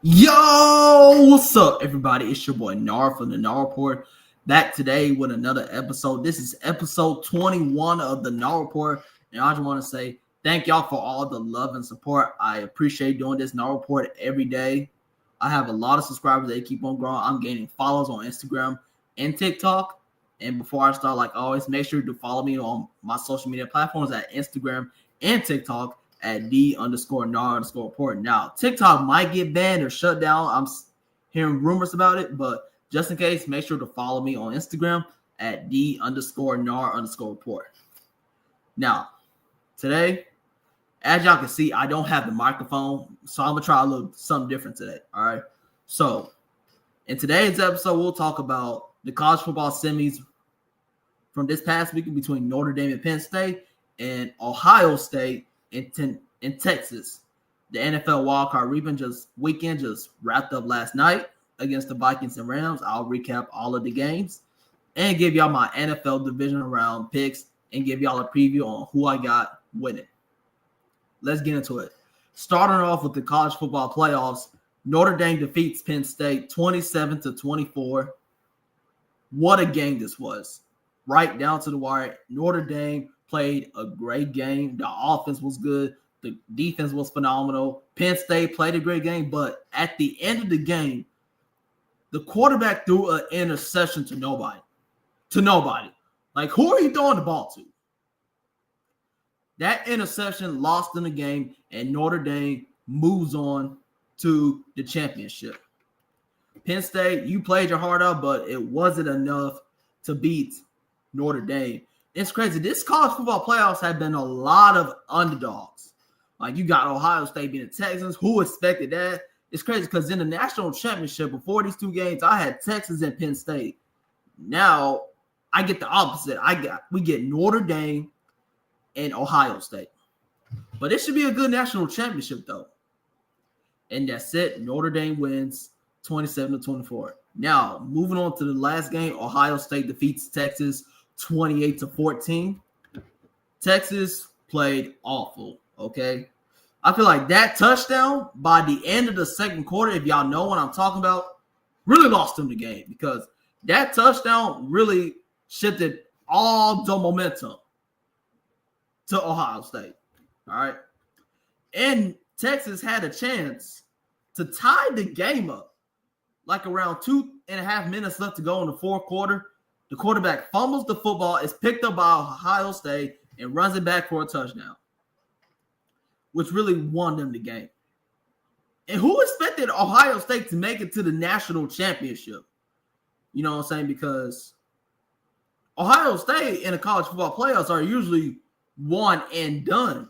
Yo, what's up, everybody? It's your boy Nar from the Nar Report, back today with another episode. This is episode 21 of the Nar Report, and I just want to say thank y'all for all the love and support. I appreciate doing this Nar Report every day. I have a lot of subscribers. They keep on growing. I'm gaining followers on Instagram and TikTok. And before I start, like always, make sure to follow me on my social media platforms at Instagram and TikTok at _nar_report. Now, TikTok might get banned or shut down. I'm hearing rumors about it, but just in case, make sure to follow me on Instagram at _nar_report. Now, today, as y'all can see, I don't have the microphone, so I'm gonna try a little something different today. All right. So, in today's episode, we'll talk about the college football semis from this past weekend between Notre Dame and Penn State and Ohio State in Texas. The NFL wildcard weekend just wrapped up last night against the Vikings and Rams. I'll recap all of the games and give y'all my NFL divisional round picks and give y'all a preview on who I got winning. Let's get into it. Starting off with the college football playoffs, Notre Dame defeats Penn State 27-24. What a game this was. Right down to the wire. Notre Dame played a great game. The offense was good. The defense was phenomenal. Penn State played a great game, but at the end of the game, the quarterback threw an interception to nobody. To nobody. Like, who are you throwing the ball to? That interception lost in the game, and Notre Dame moves on to the championship. Penn State, you played your heart out, but it wasn't enough to beat Notre Dame. It's crazy. This college football playoffs have been a lot of underdogs. Like, you got Ohio State beating the Texans. Who expected that? It's crazy because in the national championship, before these two games, I had Texas and Penn State. Now, I get the opposite. We get Notre Dame and Ohio State. But it should be a good national championship, though. And that's it. Notre Dame wins 27-24. Now, moving on to the last game, Ohio State defeats Texas 28-14. Texas played awful, okay? I feel like that touchdown by the end of the second quarter, if y'all know what I'm talking about, really lost them the game because that touchdown really shifted all the momentum to Ohio State, all right? And Texas had a chance to tie the game up like around 2.5 minutes left to go in the fourth quarter. The quarterback fumbles the football, is picked up by Ohio State, and runs it back for a touchdown, which really won them the game. And who expected Ohio State to make it to the national championship? You know what I'm saying? Because Ohio State in the college football playoffs are usually one and done.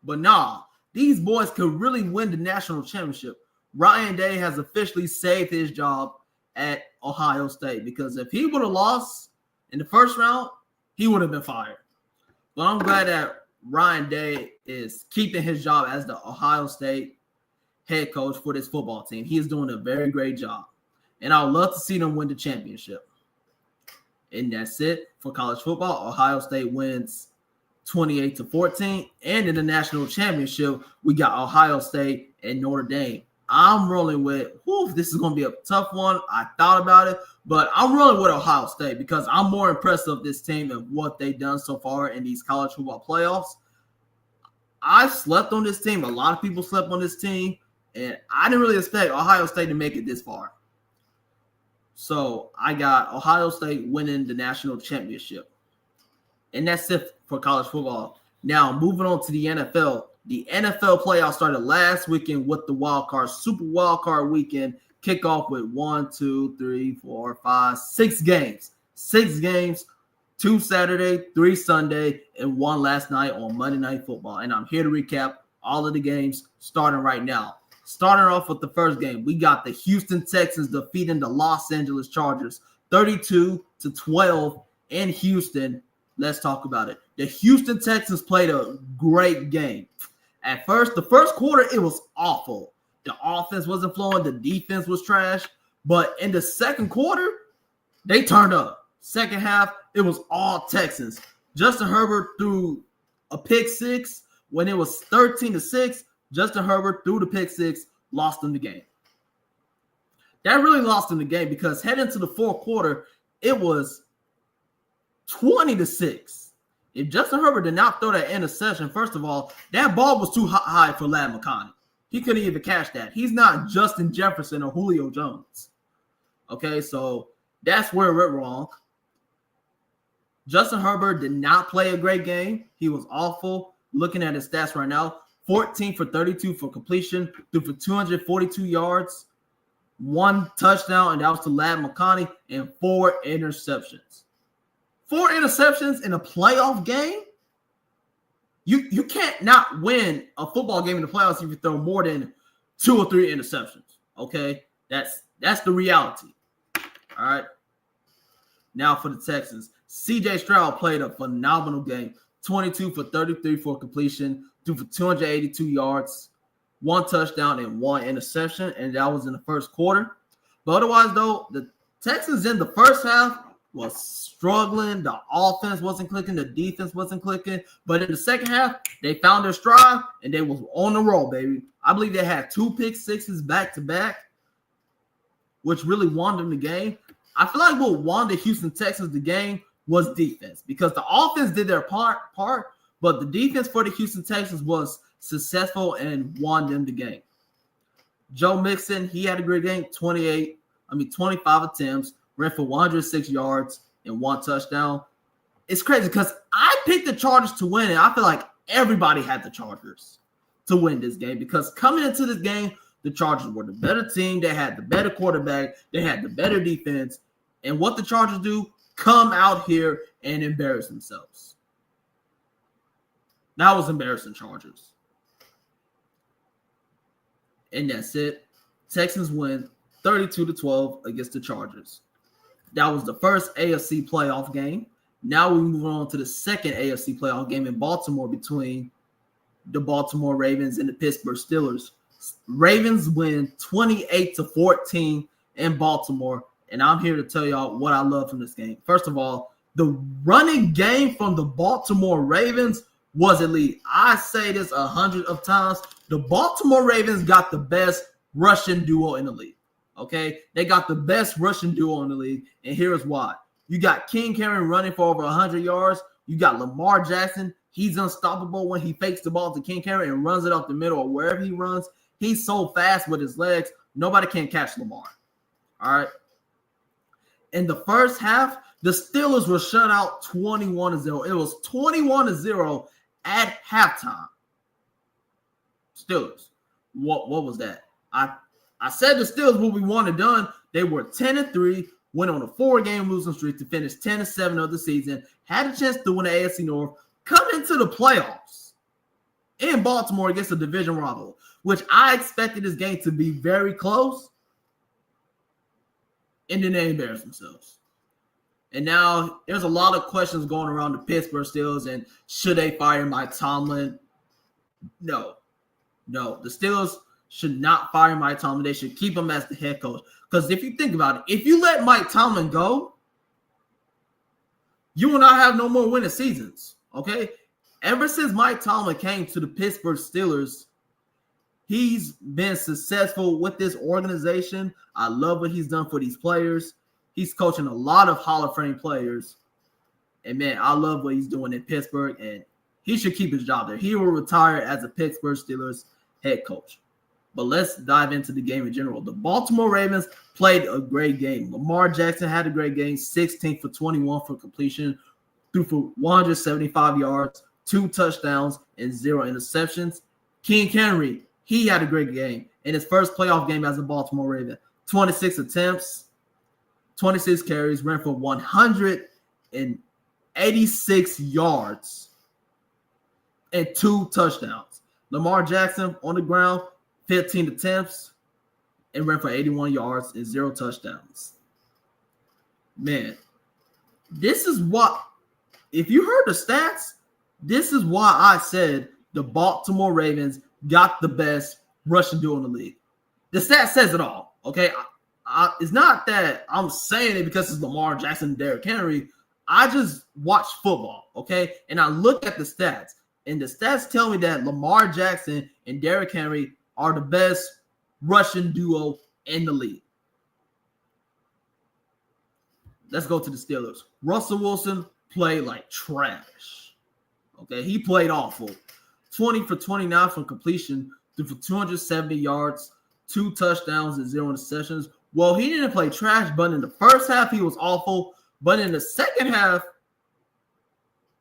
But nah, these boys could really win the national championship. Ryan Day has officially saved his job at Ohio State because if he would have lost in the first round, he would have been fired. But I'm glad that Ryan Day is keeping his job as the Ohio State head coach for this football team. He is doing a very great job. And I would love to see them win the championship. And that's it for college football. Ohio State wins 28-14. And in the national championship, we got Ohio State and Notre Dame. I'm rolling with, this is going to be a tough one. I thought about it, but I'm rolling with Ohio State because I'm more impressed with this team and what they've done so far in these college football playoffs. I slept on this team. A lot of people slept on this team, and I didn't really expect Ohio State to make it this far. So I got Ohio State winning the national championship. And that's it for college football. Now, moving on to the NFL. The NFL playoffs started last weekend with the Super Wild Card weekend. Kickoff with 6 games. 6 games, 2 Saturday, 3 Sunday, and 1 last night on Monday Night Football. And I'm here to recap all of the games starting right now. Starting off with the first game, we got the Houston Texans defeating the Los Angeles Chargers 32-12 in Houston. Let's talk about it. The Houston Texans played a great game. At first, the first quarter, it was awful. The offense wasn't flowing. The defense was trash. But in the second quarter, they turned up. Second half, it was all Texans. Justin Herbert threw a pick six when it was 13-6. Justin Herbert threw the pick six, lost them the game. That really lost them the game because heading into the fourth quarter, it was 20-6. If Justin Herbert did not throw that interception, first of all, that ball was too high for Ladd McConkey. He couldn't even catch that. He's not Justin Jefferson or Julio Jones. Okay, so that's where it went wrong. Justin Herbert did not play a great game. He was awful. Looking at his stats right now, 14 for 32 for completion, threw for 242 yards, 1 touchdown, and that was to Ladd McConkey, and 4 interceptions. 4 interceptions in a playoff game? You can't not win a football game in the playoffs if you throw more than 2 or 3 interceptions. Okay? That's the reality. All right. Now for the Texans. CJ Stroud played a phenomenal game. 22 for 33 for completion, threw for 282 yards, 1 touchdown, and 1 interception, and that was in the first quarter. But otherwise, though, the Texans in the first half was struggling. The offense wasn't clicking. The defense wasn't clicking. But in the second half, they found their stride, and they was on the roll, baby. I believe they had 2 pick sixes back-to-back, which really won them the game. I feel like what won the Houston Texans the game was defense because the offense did their part, but the defense for the Houston Texans was successful and won them the game. Joe Mixon, he had a great game, 25 attempts, ran for 106 yards and 1 touchdown. It's crazy because I picked the Chargers to win, and I feel like everybody had the Chargers to win this game because coming into this game, the Chargers were the better team. They had the better quarterback. They had the better defense. And what the Chargers do, come out here and embarrass themselves. That was embarrassing, Chargers. And that's it. Texans win 32-12 against the Chargers. That was the first AFC playoff game. Now we move on to the second AFC playoff game in Baltimore between the Baltimore Ravens and the Pittsburgh Steelers. Ravens win 28-14 in Baltimore. And I'm here to tell y'all what I love from this game. First of all, the running game from the Baltimore Ravens was elite. I say this 100 of times. The Baltimore Ravens got the best rushing duo in the league. Okay? They got the best rushing duo in the league. And here's why. You got King Henry running for over 100 yards. You got Lamar Jackson. He's unstoppable when he fakes the ball to King Henry and runs it up the middle or wherever he runs. He's so fast with his legs. Nobody can catch Lamar. All right? In the first half, the Steelers were shut out 21-0. It was 21-0 at halftime. Steelers. What was that? I said the Steelers will be one and done. They were 10-3, went on a 4-game losing streak to finish 10-7 of the season, had a chance to win the AFC North, come into the playoffs in Baltimore against a division rival, which I expected this game to be very close. And then they embarrass themselves. And now there's a lot of questions going around the Pittsburgh Steelers and should they fire Mike Tomlin? No. The Steelers should not fire Mike Tomlin. They should keep him as the head coach. Because if you think about it, if you let Mike Tomlin go, you will not have no more winning seasons. Okay? Ever since Mike Tomlin came to the Pittsburgh Steelers, he's been successful with this organization. I love what he's done for these players. He's coaching a lot of Hall of Fame players. And, man, I love what he's doing in Pittsburgh, and he should keep his job there. He will retire as a Pittsburgh Steelers head coach. But let's dive into the game in general. The Baltimore Ravens played a great game. Lamar Jackson had a great game, 16 for 21 for completion, threw for 175 yards, 2 touchdowns, and 0 interceptions. King Henry, he had a great game in his first playoff game as a Baltimore Raven. 26 attempts, 26 carries, ran for 186 yards and 2 touchdowns. Lamar Jackson on the ground, 15 attempts, and ran for 81 yards and 0 touchdowns. Man, this is what, if you heard the stats, this is why I said the Baltimore Ravens got the best rushing duo in the league. The stat says it all. Okay, it's not that I'm saying it because it's Lamar Jackson and Derrick Henry. I just watch football, okay? And I look at the stats, and the stats tell me that Lamar Jackson and Derrick Henry are the best rushing duo in the league. let's go to the Steelers. Russell Wilson played like trash. Okay, he played awful. 20 for 29 from completion, threw for 270 yards, 2 touchdowns, and 0 interceptions. Well, he didn't play trash, but in the first half, he was awful. But in the second half,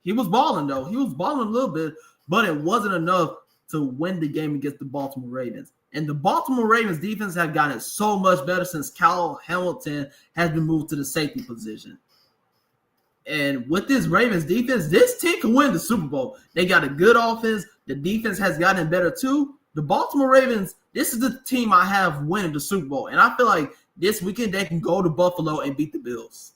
he was balling, though. He was balling a little bit, but it wasn't enough to win the game against the Baltimore Ravens. And the Baltimore Ravens defense have gotten so much better since Kyle Hamilton has been moved to the safety position. And with this Ravens defense, this team can win the Super Bowl. They got a good offense. The defense has gotten better too. The Baltimore Ravens, this is the team I have winning the Super Bowl. And I feel like this weekend they can go to Buffalo and beat the Bills.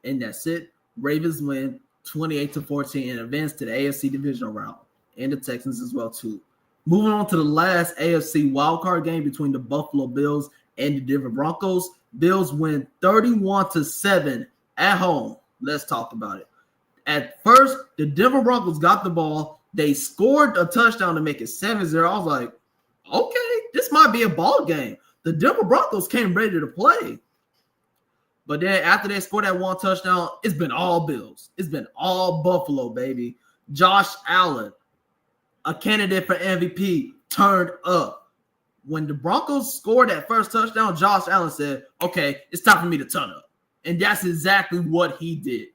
And that's it. Ravens win 28-14 and advance to the AFC Divisional round. And the Texans as well too. Moving on to the last AFC wildcard game between the Buffalo Bills and the Denver Broncos. Bills win 31-7 at home. Let's talk about it. At first, the Denver Broncos got the ball. They scored a touchdown to make it 7-0. I was like, okay, this might be a ball game. The Denver Broncos came ready to play. But then after they scored that one touchdown, it's been all Bills. It's been all Buffalo, baby. Josh Allen, a candidate for MVP, turned up. When the Broncos scored that first touchdown, Josh Allen said, okay, it's time for me to turn up. And that's exactly what he did.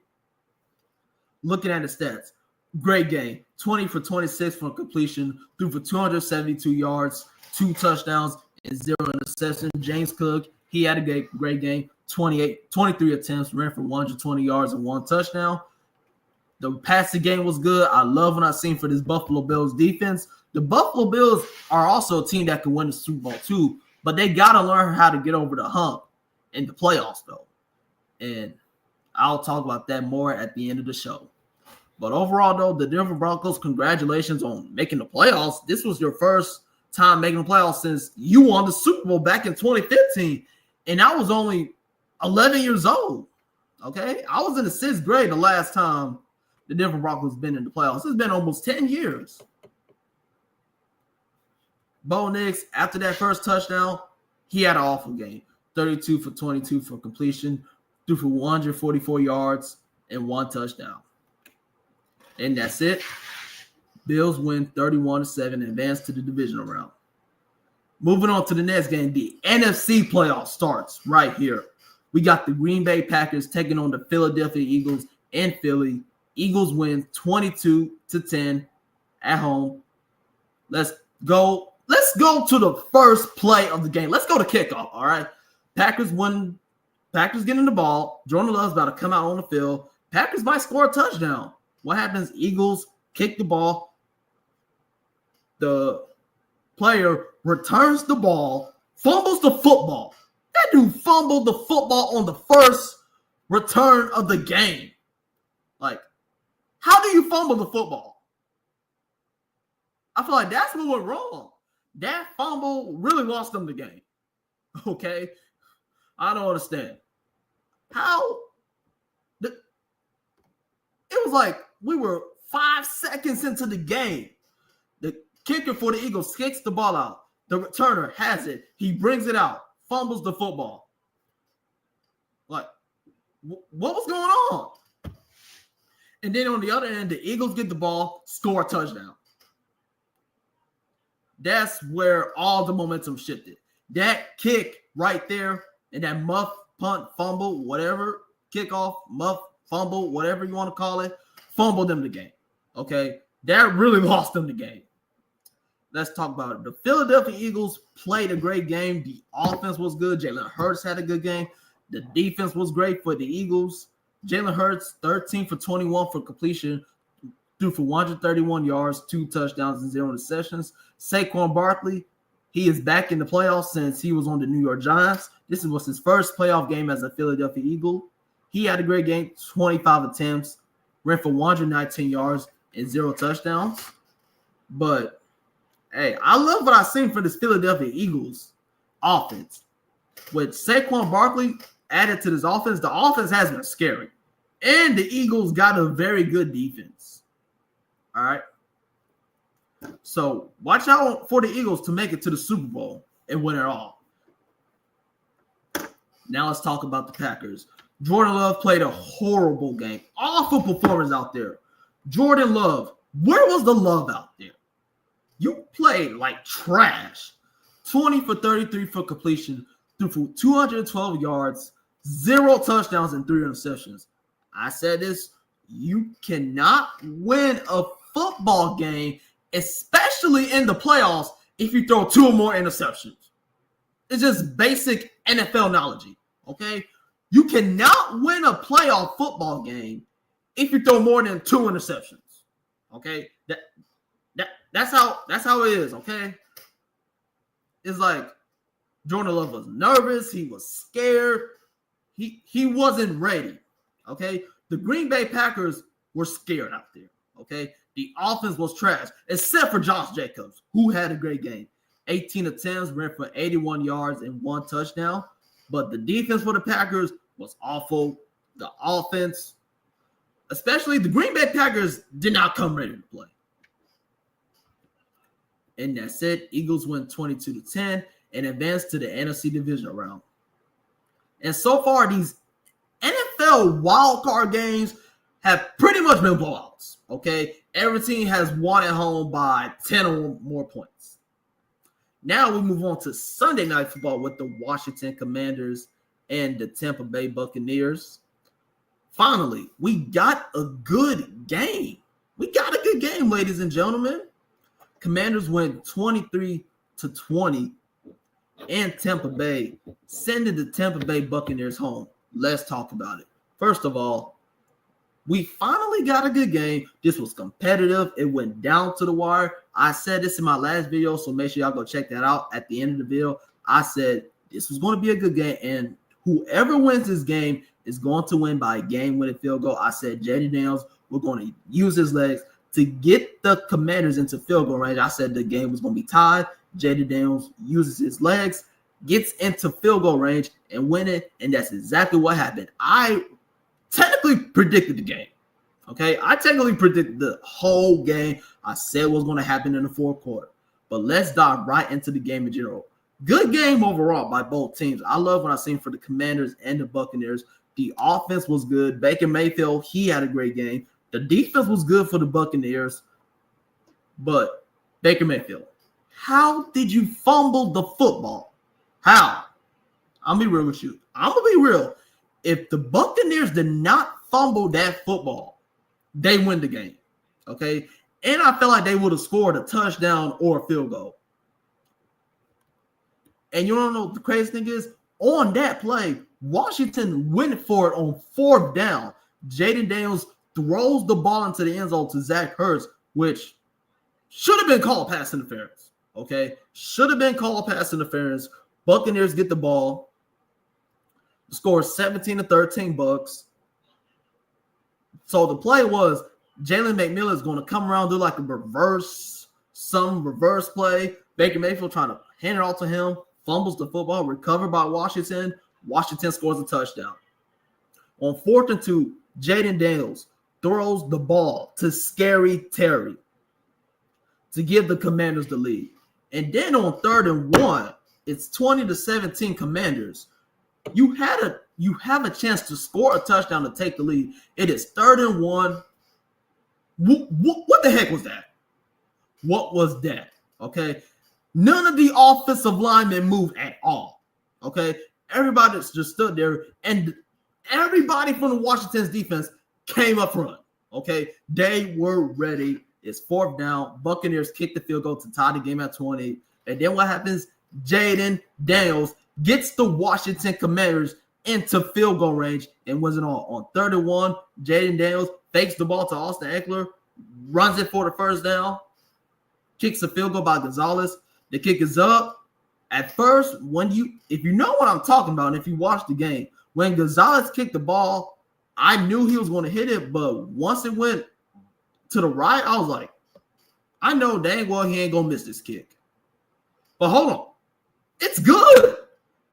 Looking at the stats, great game. 20 for 26 from completion, threw for 272 yards, 2 touchdowns, and 0 interceptions. James Cook, he had a great game. 23 attempts, ran for 120 yards and 1 touchdown. The passing game was good. I love what I've seen for this Buffalo Bills defense. The Buffalo Bills are also a team that can win the Super Bowl too, but they got to learn how to get over the hump in the playoffs though. And I'll talk about that more at the end of the show. But overall though, the Denver Broncos, congratulations on making the playoffs. This was your first time making the playoffs since you won the Super Bowl back in 2015. And I was only 11 years old. Okay. I was in the 6th grade the last time the Denver Broncos been in the playoffs. It's been almost 10 years. Bo Nix, after that first touchdown, he had an awful game. 32 for 22 for completion, threw for 144 yards and 1 touchdown. And that's it. Bills win 31-7 and advance to the divisional round. Moving on to the next game, the NFC playoff starts right here. We got the Green Bay Packers taking on the Philadelphia Eagles in Philly. Eagles win 22-10 at home. Let's go to the first play of the game. Let's go to kickoff, all right? Packers getting the ball. Jordan Love's about to come out on the field. Packers might score a touchdown. What happens? Eagles kick the ball. The player returns the ball, fumbles the football. That dude fumbled the football on the first return of the game. Like, how do you fumble the football? I feel like that's what went wrong. That fumble really lost them the game. Okay? I don't understand. It was like we were 5 seconds into the game. The kicker for the Eagles kicks the ball out. The returner has it. He brings it out. Fumbles the football. Like, what was going on? And then on the other end, the Eagles get the ball, score a touchdown. That's where all the momentum shifted. That kick right there and that muff, punt, fumble, whatever, kickoff, muff, fumble, whatever you want to call it, fumbled them the game. Okay? That really lost them the game. Let's talk about it. The Philadelphia Eagles played a great game. The offense was good. Jalen Hurts had a good game. The defense was great for the Eagles. Jalen Hurts, 13 for 21 for completion, threw for 131 yards, 2 touchdowns, and 0 interceptions. Saquon Barkley, he is back in the playoffs since he was on the New York Giants. This was his first playoff game as a Philadelphia Eagle. He had a great game, 25 attempts, ran for 119 yards and 0 touchdowns. But, hey, I love what I've seen for this Philadelphia Eagles offense. With Saquon Barkley added to this offense, the offense has been scary. And the Eagles got a very good defense. All right? So watch out for the Eagles to make it to the Super Bowl and win it all. Now let's talk about the Packers. Jordan Love played a horrible game. Awful performance out there. Jordan Love, where was the love out there? You played like trash. 20 for 33 for completion, threw for 212 yards, 0 touchdowns, and 3 interceptions. I said this, you cannot win a football game, especially in the playoffs, if you throw 2 or more interceptions. It's just basic NFL knowledge, okay? You cannot win a playoff football game if you throw more than 2 interceptions, okay? That's how it is, okay? It's like Jordan Love was nervous. He was scared. He wasn't ready, okay? The Green Bay Packers were scared out there, okay? The offense was trash, except for Josh Jacobs, who had a great game. 18 attempts, ran for 81 yards and 1 touchdown. But the defense for the Packers was awful. The offense, especially the Green Bay Packers, did not come ready to play. And that's it. Eagles win 22-10 and advance to the NFC Divisional round. And so far, these NFL wildcard games have pretty much been blowouts, okay? Every team has won at home by 10 or more points. Now we move on to Sunday Night Football with the Washington Commanders and the Tampa Bay Buccaneers. Finally, we got a good game. We got a good game, ladies and gentlemen. Commanders win 23-20 in Tampa Bay, sending the Tampa Bay Buccaneers home. Let's talk about it. First of all, we finally got a good game. This was competitive. It went down to the wire. I said this in my last video, so make sure y'all go check that out at the end of the video. I said this was going to be a good game, and whoever wins this game is going to win by a game-winning field goal. I said Jaden Daniels, we're going to use his legs to get the Commanders into field goal range. I said the game was going to be tied. Jaden Daniels uses his legs, gets into field goal range, and win it, and that's exactly what happened. I technically predicted the game, okay? I technically predicted the whole game. I said what was going to happen in the fourth quarter. But let's dive right into the game in general. Good game overall by both teams. I love what I've seen for the Commanders and the Buccaneers. The offense was good. Baker Mayfield, he had a great game. The defense was good for the Buccaneers. But Baker Mayfield, how did you fumble the football? How? I'm going to be real with you. I'm going to be real. If the Buccaneers did not fumble that football, they win the game, okay? And I felt like they would have scored a touchdown or a field goal. And you don't know what the crazy thing is? On that play, Washington went for it on 4th down. Jaden Daniels throws the ball into the end zone to Zach Ertz, which should have been called pass interference, okay? Should have been called pass interference. Buccaneers get the ball. Score 17-13 Bucks. So the play was Jalen McMillan is going to come around, do like a reverse play. Baker Mayfield trying to hand it off to him, fumbles the football, recovered by Washington. Washington scores a touchdown. On 4th and 2, Jaden Daniels throws the ball to Scary Terry to give the Commanders the lead. And then on 3rd and 1, it's 20-17 Commanders. You have a chance to score a touchdown to take the lead. It is 3rd and 1. What the heck was that? What was that? Okay. None of the offensive linemen moved at all. Okay. Everybody just stood there, and everybody from the Washington's defense came up front. Okay. They were ready. It's 4th down. Buccaneers kick the field goal to tie the game at 20. And then what happens? Jaden Daniels gets the Washington Commanders into field goal range and wasn't on 3rd and 1. Jaden Daniels fakes the ball to Austin Eckler, runs it for the 1st down, kicks a field goal by Gonzalez. The kick is up. At first, if you know what I'm talking about, and if you watch the game, when Gonzalez kicked the ball, I knew he was going to hit it, but once it went to the right, I was like, I know dang well he ain't going to miss this kick. But hold on. It's good.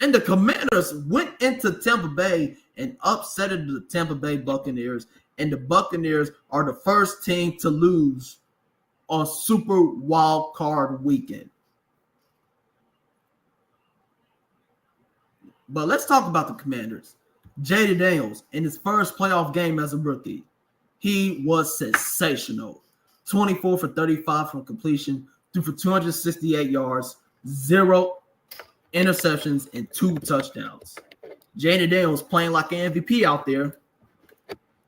And the Commanders went into Tampa Bay and upsetted the Tampa Bay Buccaneers. And the Buccaneers are the first team to lose on Super Wild Card Weekend. But let's talk about the Commanders. Jaden Daniels, in his first playoff game as a rookie, he was sensational. 24 for 35 from completion, threw for 268 yards, 0 interceptions, and 2 touchdowns. Jaden Daniels playing like an MVP out there.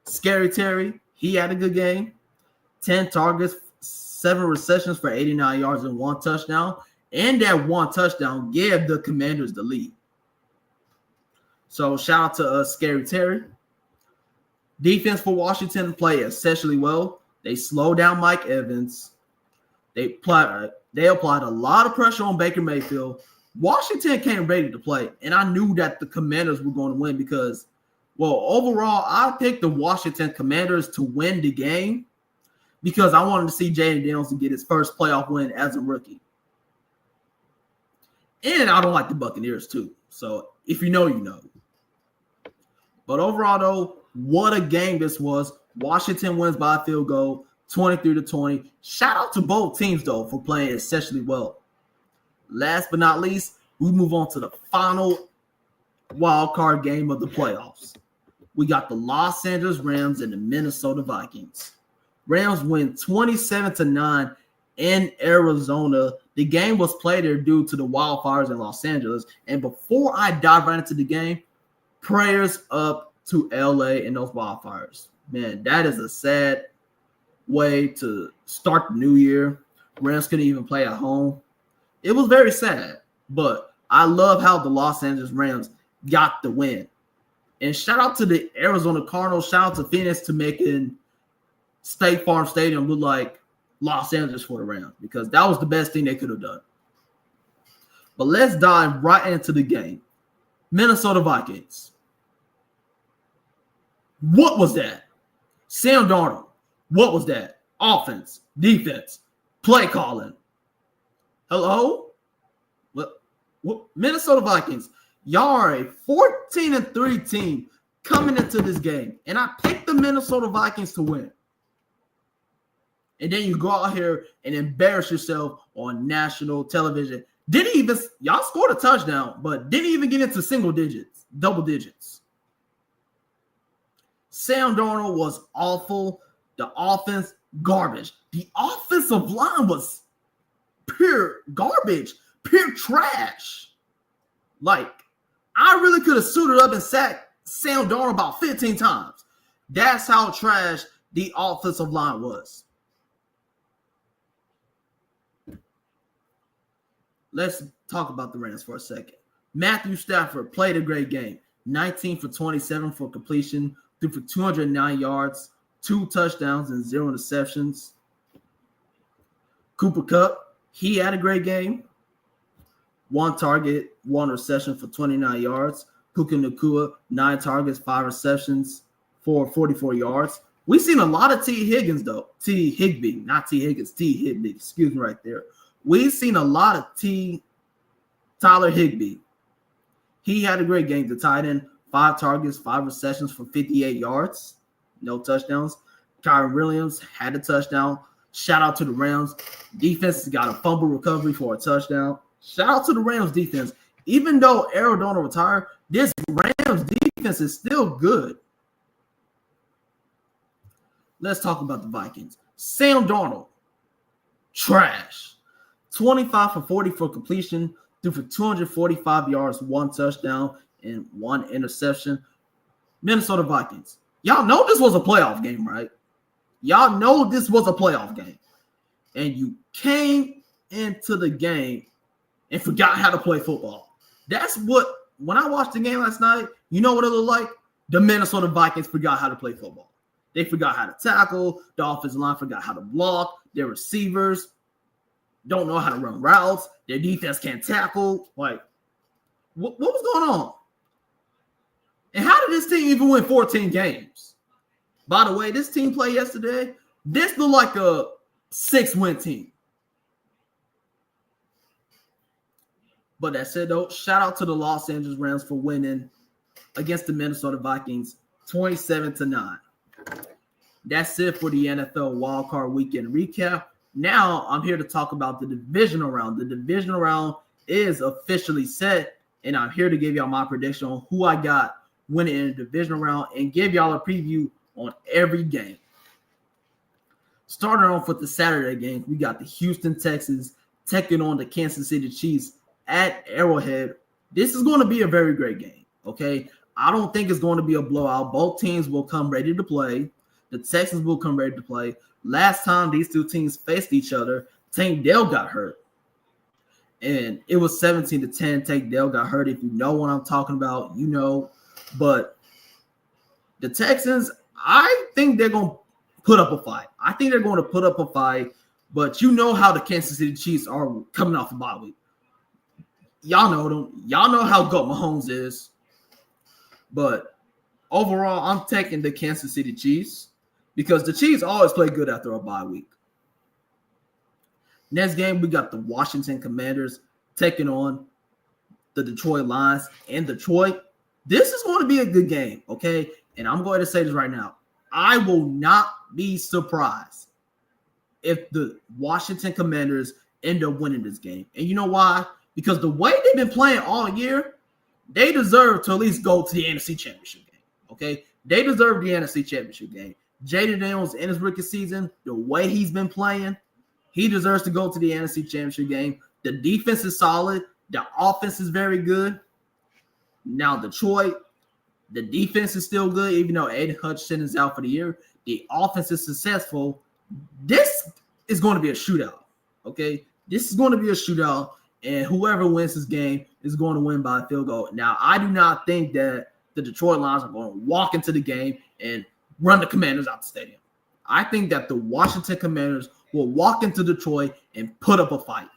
Scary Terry, he had a good game. 10 targets, 7 receptions for 89 yards and 1 touchdown. And that 1 touchdown gave the Commanders the lead. So shout out to Scary Terry. Defense for Washington played exceptionally well. They slowed down Mike Evans. They applied a lot of pressure on Baker Mayfield. Washington came ready to play, and I knew that the Commanders were going to win because, well, overall, I picked the Washington Commanders to win the game because I wanted to see Jaden Daniels get his first playoff win as a rookie. And I don't like the Buccaneers too. So if you know, you know. But overall, though, what a game this was. Washington wins by a field goal, 23-20. Shout out to both teams, though, for playing exceptionally well. Last but not least, we move on to the final wild card game of the playoffs. We got the Los Angeles Rams and the Minnesota Vikings. Rams win 27-9 in Arizona. The game was played there due to the wildfires in Los Angeles. And before I dive right into the game, prayers up to LA and those wildfires. Man, that is a sad way to start the new year. Rams couldn't even play at home. It was very sad, but I love how the Los Angeles Rams got the win. And shout out to the Arizona Cardinals. Shout out to Phoenix to making State Farm Stadium look like Los Angeles for the Rams because that was the best thing they could have done. But let's dive right into the game. Minnesota Vikings. What was that? Sam Darnold. What was that? Offense, defense, play calling. Hello? What? Minnesota Vikings. Y'all are a 14-3 team coming into this game. And I picked the Minnesota Vikings to win. And then you go out here and embarrass yourself on national television. Y'all scored a touchdown, but didn't even get into double digits. Sam Darnold was awful. The offense, garbage. The offensive line was pure garbage, pure trash. Like, I really could have suited up and sacked Sam Darnold about 15 times. That's how trash the offensive line was. Let's talk about the Rams for a second. Matthew Stafford played a great game. 19 for 27 for completion, threw for 209 yards, 2 touchdowns, and 0 interceptions. Cooper Kupp, he had a great game. 1 target, 1 reception for 29 yards. Puka Nacua, 9 targets, 5 receptions for 44 yards. We've seen a lot of T. Higgins, though. T. Higbee, not T. Higgins, T. Higbee. Excuse me right there. We've seen a lot of Tyler Higbee. He had a great game. The tight end, 5 targets, 5 receptions for 58 yards. No touchdowns. Kyron Williams had a touchdown. Shout out to the Rams. Defense got a fumble recovery for a touchdown. Shout out to the Rams defense. Even though Arizona retired, this Rams defense is still good. Let's talk about the Vikings. Sam Darnold, trash. 25 for 40 for completion, threw for 245 yards, 1 touchdown, and 1 interception. Minnesota Vikings. Y'all know this was a playoff game, right? Y'all know this was a playoff game. And you came into the game and forgot how to play football. That's what, when I watched the game last night, you know what it looked like? The Minnesota Vikings forgot how to play football. They forgot how to tackle. The offensive line forgot how to block. Their receivers don't know how to run routes. Their defense can't tackle. Like, what was going on? And how did this team even win 14 games? By the way, this team played yesterday. This looked like a 6-win team. But that said, though, shout out to the Los Angeles Rams for winning against the Minnesota Vikings 27-9. That's it for the NFL Wildcard Weekend recap. Now I'm here to talk about the divisional round. The divisional round is officially set, and I'm here to give y'all my prediction on who I got winning in the divisional round, and give y'all a preview on every game. Starting off with the Saturday games, we got the Houston Texans taking on the Kansas City Chiefs at Arrowhead. This is going to be a very great game, okay? I don't think it's going to be a blowout. Both teams will come ready to play. The Texans will come ready to play. Last time these two teams faced each other, Tank Dell got hurt. And it was 17-10. Tank Dell got hurt. If you know what I'm talking about, you know. But the Texans, I think they're going to put up a fight. I think they're going to put up a fight. But you know how the Kansas City Chiefs are coming off a bye week. Y'all know them. Y'all know how good Mahomes is. But overall, I'm taking the Kansas City Chiefs because the Chiefs always play good after a bye week. Next game, we got the Washington Commanders taking on the Detroit Lions. And Detroit, this is going to be a good game, okay? And I'm going to say this right now. I will not be surprised if the Washington Commanders end up winning this game. And you know why? Because the way they've been playing all year, they deserve to at least go to the NFC Championship game, okay? They deserve the NFC Championship game. Jaden Daniels in his rookie season, the way he's been playing, he deserves to go to the NFC Championship game. The defense is solid. The offense is very good. Now, Detroit, the defense is still good, even though Aiden Hutchinson is out for the year. The offense is successful. This is going to be a shootout, okay? This is going to be a shootout, and whoever wins this game is going to win by a field goal. Now, I do not think that the Detroit Lions are going to walk into the game and run the Commanders out the stadium. I think that the Washington Commanders will walk into Detroit and put up a fight.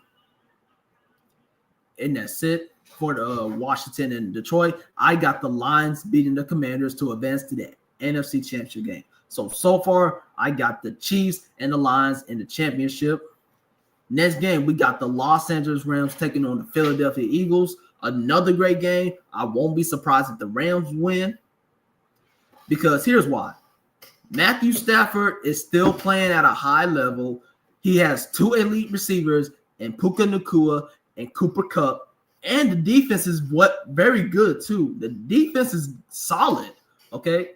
And that's it for the Washington and Detroit. I got the Lions beating the Commanders to advance to the NFC Championship game. So far, I got the Chiefs and the Lions in the championship. Next game, we got the Los Angeles Rams taking on the Philadelphia Eagles. Another great game. I won't be surprised if the Rams win, because here's why. Matthew Stafford is still playing at a high level. He has two elite receivers in Puka Nacua and Cooper Kupp. And the defense is very good, too. The defense is solid, okay?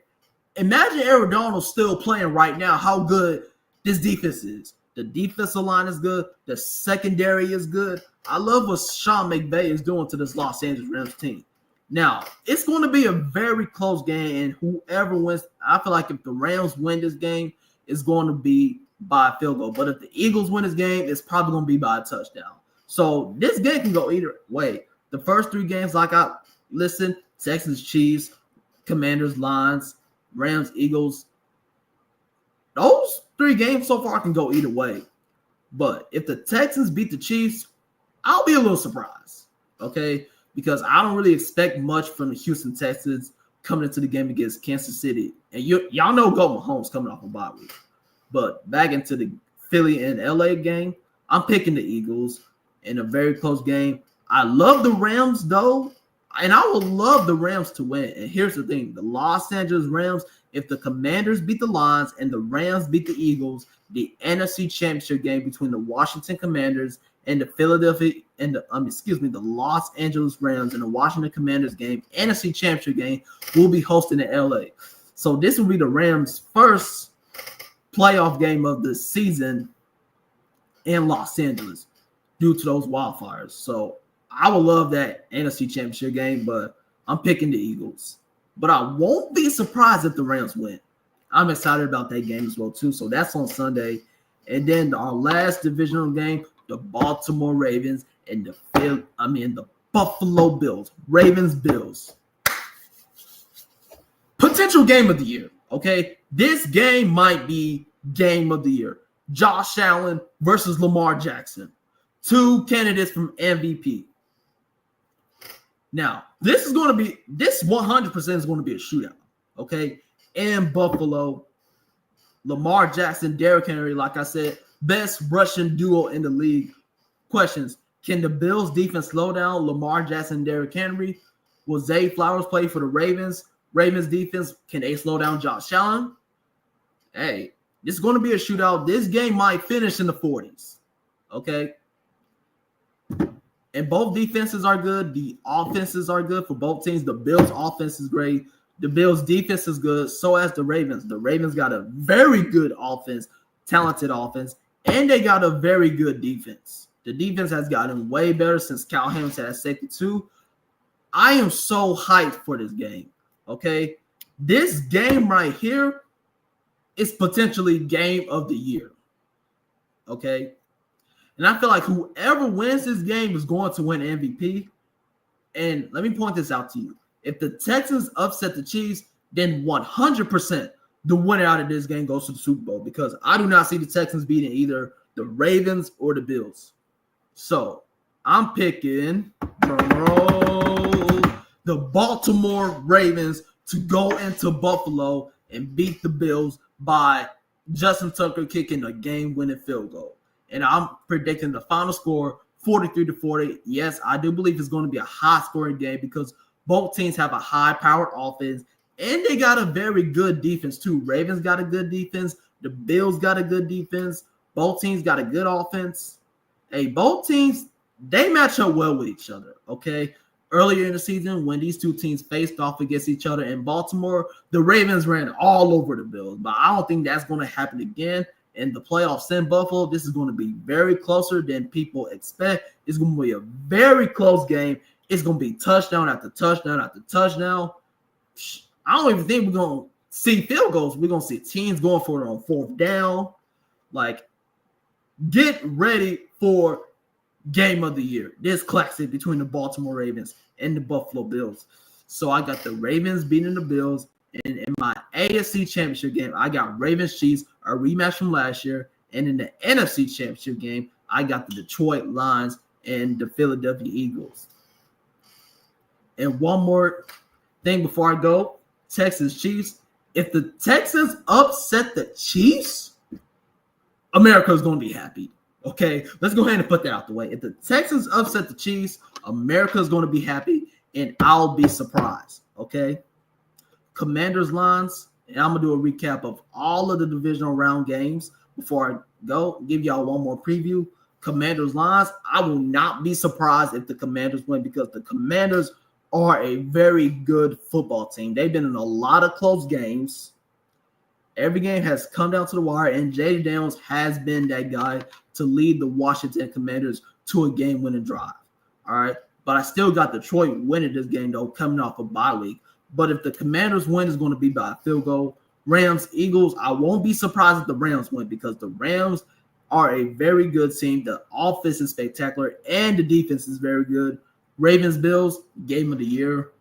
Imagine Aaron Donald still playing right now, how good this defense is. The defensive line is good. The secondary is good. I love what Sean McVay is doing to this Los Angeles Rams team. Now, it's going to be a very close game, and whoever wins, I feel like if the Rams win this game, it's going to be by a field goal. But if the Eagles win this game, it's probably going to be by a touchdown. So this game can go either way. The first three games, like I listened, Texans, Chiefs, Commanders, Lions, Rams, Eagles, those three games so far can go either way. But if the Texans beat the Chiefs, I'll be a little surprised, okay? Because I don't really expect much from the Houston Texans coming into the game against Kansas City. And y'all know Go Mahomes coming off a bye week. But back into the Philly and LA game, I'm picking the Eagles in a very close game. I love the Rams, though, and I would love the Rams to win. And here's the thing. The Los Angeles Rams, if the Commanders beat the Lions and the Rams beat the Eagles, the NFC Championship game between the Washington Commanders and the the Los Angeles Rams and the Washington Commanders game, NFC Championship game, will be hosted in LA. So this will be the Rams' first playoff game of the season in Los Angeles due to those wildfires. So I would love that NFC Championship game, but I'm picking the Eagles. But I won't be surprised if the Rams win. I'm excited about that game as well, too. So that's on Sunday. And then our last divisional game, the Baltimore Ravens and the Buffalo Bills. Ravens-Bills. Potential game of the year, okay? This game might be game of the year. Josh Allen versus Lamar Jackson. Two candidates from MVP. Now, this 100% is going to be a shootout, okay? In Buffalo, Lamar Jackson, Derrick Henry, like I said, best rushing duo in the league. Questions: can the Bills defense slow down Lamar Jackson, Derrick Henry? Will Zay Flowers play for the Ravens? Ravens defense, can they slow down Josh Allen? Hey, this is going to be a shootout. This game might finish in the 40s, okay? And both defenses are good. The offenses are good for both teams. The Bills' offense is great. The Bills' defense is good, so as the Ravens. The Ravens got a very good offense, talented offense, and they got a very good defense. The defense has gotten way better since Cal Hamilton at safety too. I am so hyped for this game, okay? This game right here is potentially game of the year, okay? And I feel like whoever wins this game is going to win MVP. And let me point this out to you. If the Texans upset the Chiefs, then 100% the winner out of this game goes to the Super Bowl, because I do not see the Texans beating either the Ravens or the Bills. So I'm picking the Baltimore Ravens to go into Buffalo and beat the Bills by Justin Tucker kicking a game-winning field goal. And I'm predicting the final score 43-40. Yes, I do believe it's going to be a high-scoring game because both teams have a high-powered offense, and they got a very good defense too. Ravens got a good defense. The Bills got a good defense. Both teams got a good offense. Hey, both teams, they match up well with each other, okay? Earlier in the season, when these two teams faced off against each other in Baltimore, the Ravens ran all over the Bills, but I don't think that's going to happen again. In the playoffs in Buffalo, this is going to be very closer than people expect. It's going to be a very close game. It's going to be touchdown after touchdown after touchdown. I don't even think we're going to see field goals. We're going to see teams going for it on fourth down. Like, get ready for game of the year. This classic between the Baltimore Ravens and the Buffalo Bills. So I got the Ravens beating the Bills. And in my AFC Championship game, I got Ravens Chiefs, a rematch from last year. And in the NFC Championship game, I got the Detroit Lions and the Philadelphia Eagles. And one more thing before I go, Texans Chiefs. If the Texans upset the Chiefs, America is going to be happy. Okay, let's go ahead and put that out the way. If the Texans upset the Chiefs, America is going to be happy, and I'll be surprised. Okay, Commanders Lions, and I'm going to do a recap of all of the divisional round games before I go. Give y'all one more preview. Commanders Lions, I will not be surprised if the Commanders win, because the Commanders are a very good football team. They've been in a lot of close games. Every game has come down to the wire, and J.D. Daniels has been that guy to lead the Washington Commanders to a game-winning drive. All right, but I still got Detroit winning this game, though, coming off a bye week. But if the Commanders win, it's going to be by a field goal. Rams, Eagles, I won't be surprised if the Rams win, because the Rams are a very good team. The offense is spectacular, and the defense is very good. Ravens, Bills, game of the year.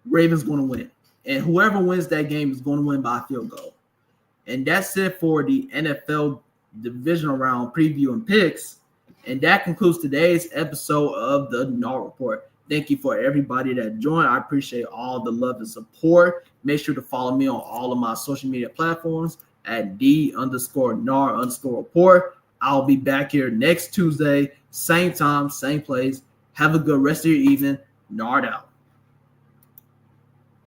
Ravens going to win. And whoever wins that game is going to win by a field goal. And that's it for the NFL divisional round preview and picks. And that concludes today's episode of the NAR Report. Thank you for everybody that joined. I appreciate all the love and support. Make sure to follow me on all of my social media platforms at D_NAR_report. I'll be back here next Tuesday, same time, same place. Have a good rest of your evening. NARD out.